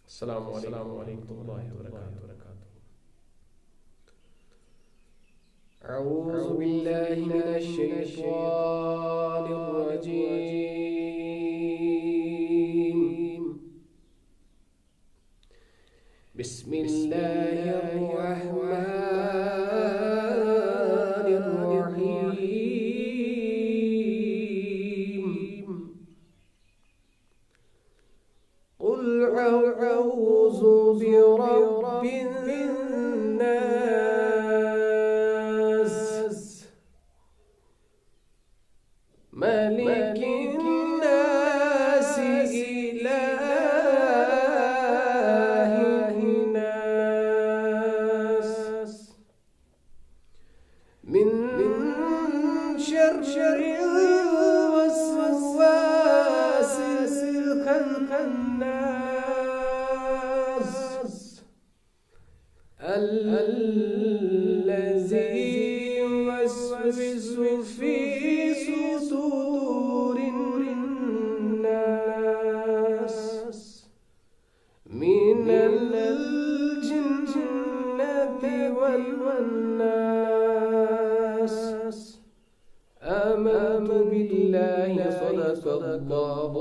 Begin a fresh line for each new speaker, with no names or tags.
السلام عليكم ورحمة الله وبركاته. أعوذ بالله من الشيطان الرجيم. بسم الله الرحمن الرحيم. قل أعوذ برب الناس ملك الناس إله الناس من شر الوسواس الخناس الذي يوسوس في صدور الناس من الجنة والناس. آمنت بالله صدق الله